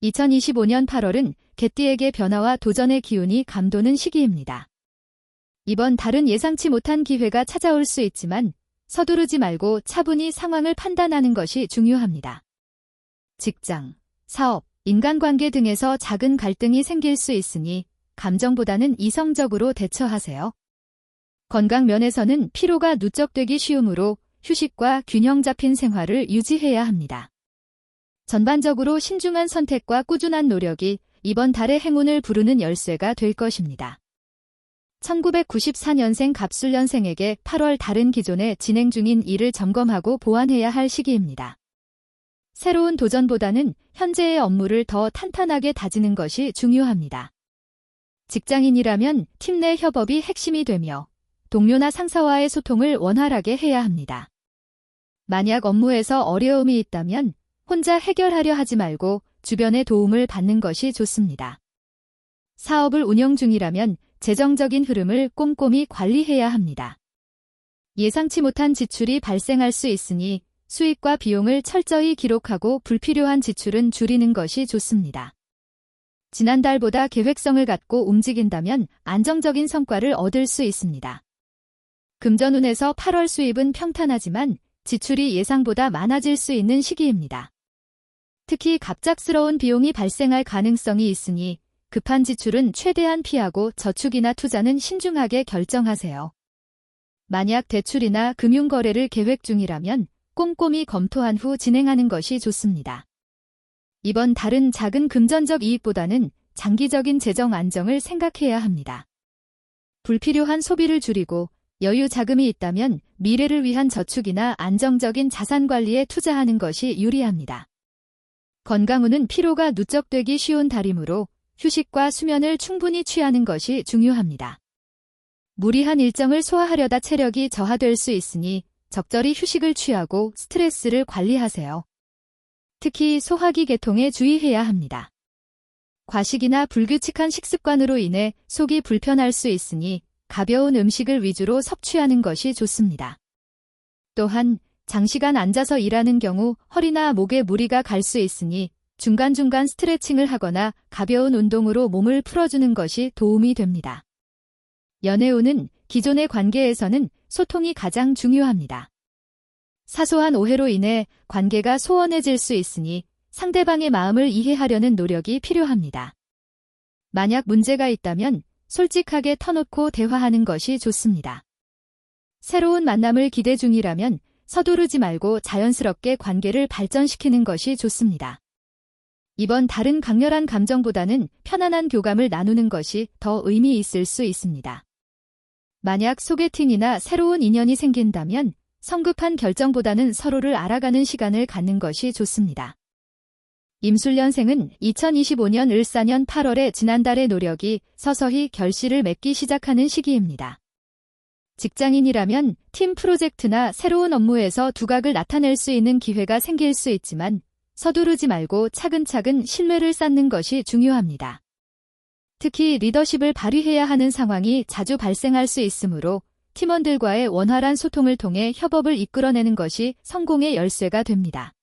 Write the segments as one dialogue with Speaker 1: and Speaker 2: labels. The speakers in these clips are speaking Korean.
Speaker 1: 2025년 8월은 개띠에게 변화와 도전의 기운이 감도는 시기입니다. 이번 달은 예상치 못한 기회가 찾아올 수 있지만 서두르지 말고 차분히 상황을 판단하는 것이 중요합니다. 직장, 사업, 인간관계 등에서 작은 갈등이 생길 수 있으니 감정보다는 이성적으로 대처하세요. 건강 면에서는 피로가 누적되기 쉬우므로 휴식과 균형 잡힌 생활을 유지해야 합니다. 전반적으로 신중한 선택과 꾸준한 노력이 이번 달의 행운을 부르는 열쇠가 될 것입니다. 1994년생 갑술년생에게 8월 달은 기존에 진행 중인 일을 점검하고 보완해야 할 시기입니다. 새로운 도전보다는 현재의 업무를 더 탄탄하게 다지는 것이 중요합니다. 직장인이라면 팀 내 협업이 핵심이 되며 동료나 상사와의 소통을 원활하게 해야 합니다. 만약 업무에서 어려움이 있다면 혼자 해결하려 하지 말고 주변의 도움을 받는 것이 좋습니다. 사업을 운영 중이라면 재정적인 흐름을 꼼꼼히 관리해야 합니다. 예상치 못한 지출이 발생할 수 있으니 수익과 비용을 철저히 기록하고 불필요한 지출은 줄이는 것이 좋습니다. 지난달보다 계획성을 갖고 움직인다면 안정적인 성과를 얻을 수 있습니다. 금전운에서 8월 수입은 평탄하지만 지출이 예상보다 많아질 수 있는 시기입니다. 특히 갑작스러운 비용이 발생할 가능성이 있으니 급한 지출은 최대한 피하고 저축이나 투자는 신중하게 결정하세요. 만약 대출이나 금융거래를 계획 중이라면 꼼꼼히 검토한 후 진행하는 것이 좋습니다. 이번 달은 작은 금전적 이익보다는 장기적인 재정 안정을 생각해야 합니다. 불필요한 소비를 줄이고 여유 자금이 있다면 미래를 위한 저축이나 안정적인 자산 관리에 투자하는 것이 유리합니다. 건강운은 피로가 누적되기 쉬운 달이므로 휴식과 수면을 충분히 취하는 것이 중요합니다. 무리한 일정을 소화하려다 체력이 저하될 수 있으니 적절히 휴식을 취하고 스트레스를 관리하세요. 특히 소화기 계통에 주의해야 합니다. 과식이나 불규칙한 식습관으로 인해 속이 불편할 수 있으니 가벼운 음식을 위주로 섭취하는 것이 좋습니다. 또한 장시간 앉아서 일하는 경우 허리나 목에 무리가 갈 수 있으니 중간중간 스트레칭을 하거나 가벼운 운동으로 몸을 풀어주는 것이 도움이 됩니다. 연애운은 기존의 관계에서는 소통이 가장 중요합니다. 사소한 오해로 인해 관계가 소원해질 수 있으니 상대방의 마음을 이해하려는 노력이 필요합니다. 만약 문제가 있다면 솔직하게 터놓고 대화하는 것이 좋습니다. 새로운 만남을 기대 중이라면 서두르지 말고 자연스럽게 관계를 발전시키는 것이 좋습니다. 이번 달은 강렬한 감정보다는 편안한 교감을 나누는 것이 더 의미 있을 수 있습니다. 만약 소개팅이나 새로운 인연이 생긴다면 성급한 결정보다는 서로를 알아가는 시간을 갖는 것이 좋습니다. 임술년생은 2025년 을사년 8월에 지난달의 노력이 서서히 결실을 맺기 시작하는 시기입니다. 직장인이라면 팀 프로젝트나 새로운 업무에서 두각을 나타낼 수 있는 기회가 생길 수 있지만 서두르지 말고 차근차근 신뢰를 쌓는 것이 중요합니다. 특히 리더십을 발휘해야 하는 상황이 자주 발생할 수 있으므로 팀원들과의 원활한 소통을 통해 협업을 이끌어내는 것이 성공의 열쇠가 됩니다.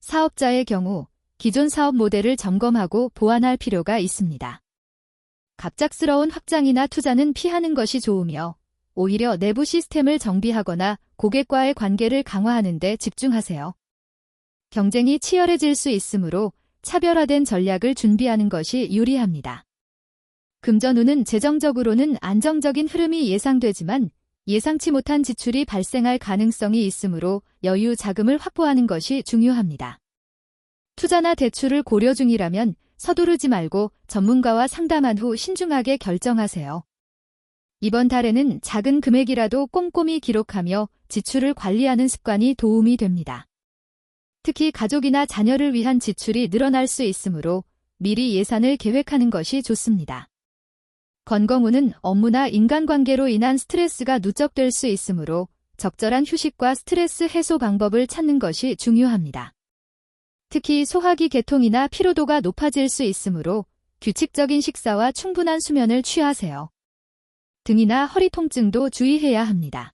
Speaker 1: 사업자의 경우 기존 사업 모델을 점검하고 보완할 필요가 있습니다. 갑작스러운 확장이나 투자는 피하는 것이 좋으며 오히려 내부 시스템을 정비하거나 고객과의 관계를 강화하는 데 집중하세요. 경쟁이 치열해질 수 있으므로 차별화된 전략을 준비하는 것이 유리합니다. 금전운은 재정적으로는 안정적인 흐름이 예상되지만 예상치 못한 지출이 발생할 가능성이 있으므로 여유 자금을 확보하는 것이 중요합니다. 투자나 대출을 고려 중이라면 서두르지 말고 전문가와 상담한 후 신중하게 결정하세요. 이번 달에는 작은 금액이라도 꼼꼼히 기록하며 지출을 관리하는 습관이 도움이 됩니다. 특히 가족이나 자녀를 위한 지출이 늘어날 수 있으므로 미리 예산을 계획하는 것이 좋습니다. 건강운은 업무나 인간관계로 인한 스트레스가 누적될 수 있으므로 적절한 휴식과 스트레스 해소 방법을 찾는 것이 중요합니다. 특히 소화기 계통이나 피로도가 높아질 수 있으므로 규칙적인 식사와 충분한 수면을 취하세요. 등이나 허리 통증도 주의해야 합니다.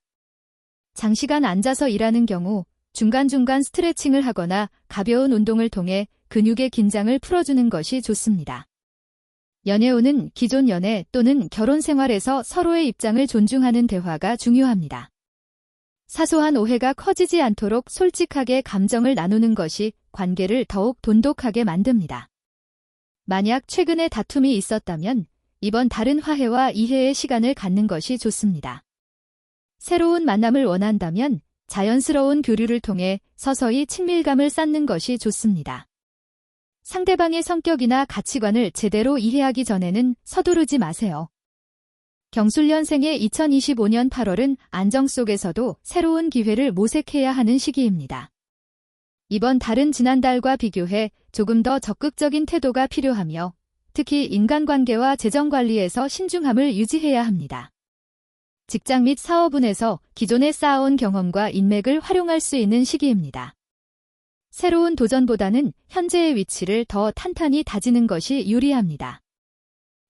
Speaker 1: 장시간 앉아서 일하는 경우 중간중간 스트레칭을 하거나 가벼운 운동을 통해 근육의 긴장을 풀어주는 것이 좋습니다. 연애운은 기존 연애 또는 결혼 생활에서 서로의 입장을 존중하는 대화가 중요합니다. 사소한 오해가 커지지 않도록 솔직하게 감정을 나누는 것이 관계를 더욱 돈독하게 만듭니다. 만약 최근에 다툼이 있었다면 이번 달은 화해와 이해의 시간을 갖는 것이 좋습니다. 새로운 만남을 원한다면 자연스러운 교류를 통해 서서히 친밀감을 쌓는 것이 좋습니다. 상대방의 성격이나 가치관을 제대로 이해하기 전에는 서두르지 마세요. 경술년생의 2025년 8월은 안정 속에서도 새로운 기회를 모색해야 하는 시기입니다. 이번 달은 지난달과 비교해 조금 더 적극적인 태도가 필요하며 특히 인간관계와 재정관리에서 신중함을 유지해야 합니다. 직장 및 사업운에서 기존에 쌓아온 경험과 인맥을 활용할 수 있는 시기입니다. 새로운 도전보다는 현재의 위치를 더 탄탄히 다지는 것이 유리합니다.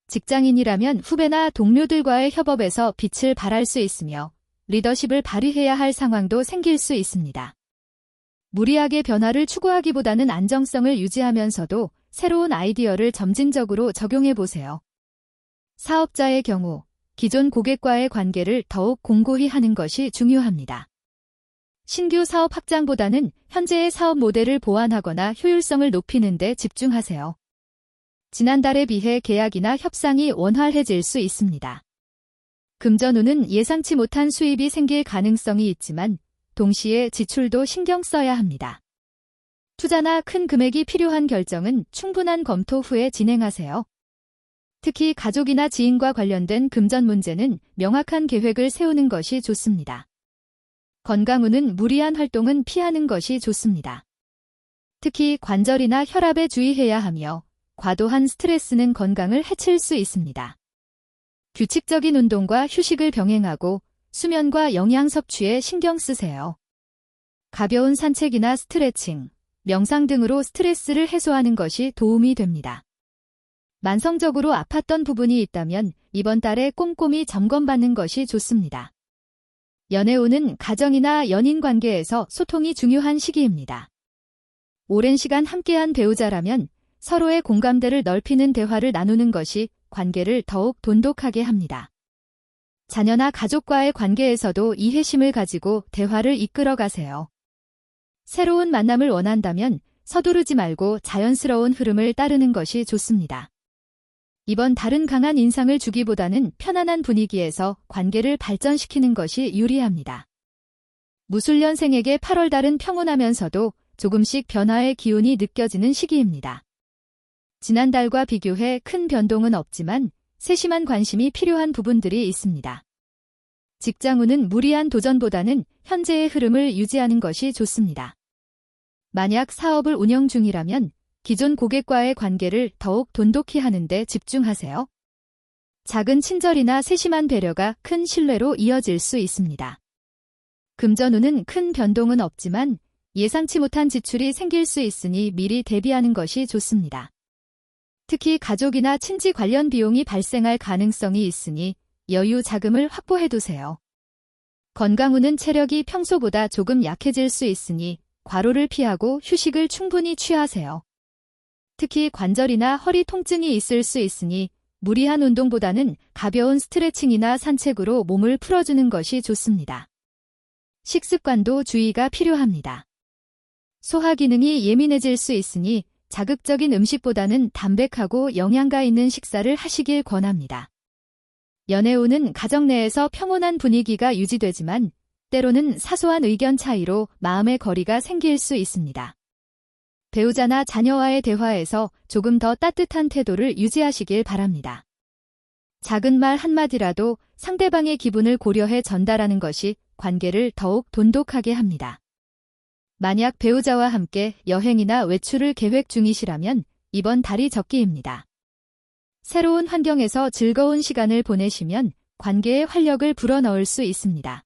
Speaker 1: 직장인이라면 후배나 동료들과의 협업에서 빛을 발할 수 있으며 리더십을 발휘해야 할 상황도 생길 수 있습니다. 무리하게 변화를 추구하기보다는 안정성을 유지하면서도 새로운 아이디어를 점진적으로 적용해 보세요. 사업자의 경우 기존 고객과의 관계를 더욱 공고히 하는 것이 중요합니다. 신규 사업 확장보다는 현재의 사업 모델을 보완하거나 효율성을 높이는 데 집중하세요. 지난달에 비해 계약이나 협상이 원활해질 수 있습니다. 금전운은 예상치 못한 수입이 생길 가능성이 있지만 동시에 지출도 신경 써야 합니다. 투자나 큰 금액이 필요한 결정은 충분한 검토 후에 진행하세요. 특히 가족이나 지인과 관련된 금전 문제는 명확한 계획을 세우는 것이 좋습니다. 건강운은 무리한 활동은 피하는 것이 좋습니다. 특히 관절이나 혈압에 주의해야 하며 과도한 스트레스는 건강을 해칠 수 있습니다. 규칙적인 운동과 휴식을 병행하고 수면과 영양 섭취에 신경 쓰세요. 가벼운 산책이나 스트레칭, 명상 등으로 스트레스를 해소하는 것이 도움이 됩니다. 만성적으로 아팠던 부분이 있다면 이번 달에 꼼꼼히 점검받는 것이 좋습니다. 연애운은 가정이나 연인 관계에서 소통이 중요한 시기입니다. 오랜 시간 함께한 배우자라면 서로의 공감대를 넓히는 대화를 나누는 것이 관계를 더욱 돈독하게 합니다. 자녀나 가족과의 관계에서도 이해심을 가지고 대화를 이끌어 가세요. 새로운 만남을 원한다면 서두르지 말고 자연스러운 흐름을 따르는 것이 좋습니다. 이번 달은 강한 인상을 주기보다는 편안한 분위기에서 관계를 발전시키는 것이 유리합니다. 무술년생에게 8월 달은 평온하면서도 조금씩 변화의 기운이 느껴지는 시기입니다. 지난달과 비교해 큰 변동은 없지만 세심한 관심이 필요한 부분들이 있습니다. 직장운은 무리한 도전보다는 현재의 흐름을 유지하는 것이 좋습니다. 만약 사업을 운영 중이라면 기존 고객과의 관계를 더욱 돈독히 하는 데 집중하세요. 작은 친절이나 세심한 배려가 큰 신뢰로 이어질 수 있습니다. 금전운은 큰 변동은 없지만 예상치 못한 지출이 생길 수 있으니 미리 대비하는 것이 좋습니다. 특히 가족이나 친지 관련 비용이 발생할 가능성이 있으니 여유 자금을 확보해두세요. 건강운은 체력이 평소보다 조금 약해질 수 있으니 과로를 피하고 휴식을 충분히 취하세요. 특히 관절이나 허리 통증이 있을 수 있으니 무리한 운동보다는 가벼운 스트레칭이나 산책으로 몸을 풀어주는 것이 좋습니다. 식습관도 주의가 필요합니다. 소화 기능이 예민해질 수 있으니 자극적인 음식보다는 담백하고 영양가 있는 식사를 하시길 권합니다. 연애운은 가정 내에서 평온한 분위기가 유지되지만 때로는 사소한 의견 차이로 마음의 거리가 생길 수 있습니다. 배우자나 자녀와의 대화에서 조금 더 따뜻한 태도를 유지하시길 바랍니다. 작은 말 한마디라도 상대방의 기분을 고려해 전달하는 것이 관계를 더욱 돈독하게 합니다. 만약 배우자와 함께 여행이나 외출을 계획 중이시라면 이번 달이 적기입니다. 새로운 환경에서 즐거운 시간을 보내시면 관계에 활력을 불어넣을 수 있습니다.